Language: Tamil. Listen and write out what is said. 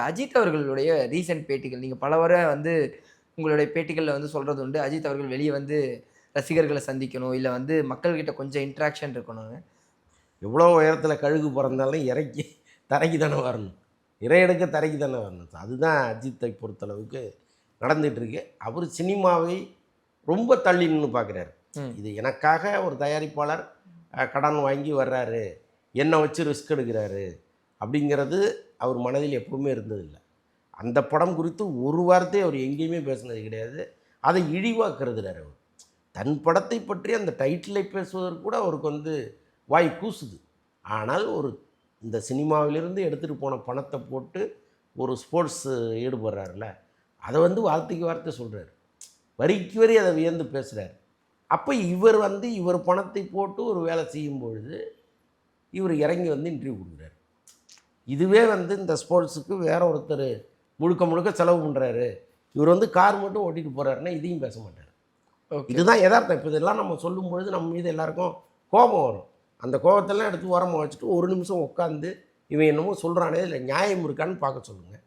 அஜித் அவர்களுடைய ரீசென்ட் பேட்டிகள் நீங்க பலவர உங்களுடைய பேட்டிகள்ல சொல்றது உண்டு. அஜித் அவர்கள் வெளிய ரசிகர்கள சந்திக்கணும். இல்ல மக்கள்கிட்ட கொஞ்சம் இன்டராக்ஷன் இருக்கணும்னு. எவ்வளோ உயரத்தில கழுகு பறந்தாலும் இறக்கி தரைக்கு தானே வரணும். இறையெடுக்க தரைக்கு தானே வரணும். அதுதான் அஜித்தை பொறுத்தளவுக்கு நடந்துகிட்ருக்கு. அவர் சினிமாவை ரொம்ப தள்ளி நின்று பார்க்குறாரு. இது எனக்காக ஒரு தயாரிப்பாளர் கடன் வாங்கி வர்றாரு, என்னை வச்சு ரிஸ்க் எடுக்கிறாரு அப்படிங்கிறது அவர் மனதில் எப்பவுமே இருந்ததில்லை. அந்த படம் குறித்து ஒரு வார்த்தை அவர் எங்கேயுமே பேசினது கிடையாது. அதை இழிவாக கருதுகிறார் அவர். தன் படத்தை பற்றி அந்த டைட்டிலை பேசுவதற்கு கூட அவருக்கு வாய் கூசுது. ஆனால் இந்த சினிமாவிலிருந்து எடுத்துகிட்டு போன பணத்தை போட்டு ஒரு ஸ்போர்ட்ஸ் ஈடுபடுறாருல, அதை வார்த்தைக்கு வார்த்தை சொல்கிறார். வரிக்கு வரி அதை வியந்து பேசுகிறார். அப்போ இவர் பணத்தை போட்டு ஒரு வேலை செய்யும் பொழுது இவர் இறங்கி இன்டர்வியூ கொடுக்குறாரு. இதுவே இந்த ஸ்போர்ட்ஸுக்கு வேற ஒருத்தர் முழுக்க முழுக்க செலவு பண்ணுறாரு, இவர் கார் மட்டும் ஓட்டிகிட்டு போகிறாருன்னா இதையும் பேச மாட்டார். இதுதான் யதார்த்தம். இப்போ இதெல்லாம் நம்ம சொல்லும் பொழுது நம்ம மீது எல்லாருக்கும் கோபம் வரும். அந்த கோபத்தெல்லாம் எடுத்து ஓரமாக வச்சுட்டு ஒரு நிமிஷம் உட்காந்து இவன் என்னமோ சொல்கிறானே இல்லை நியாயம் இருக்கான்னு பார்க்க சொல்லுங்கள்.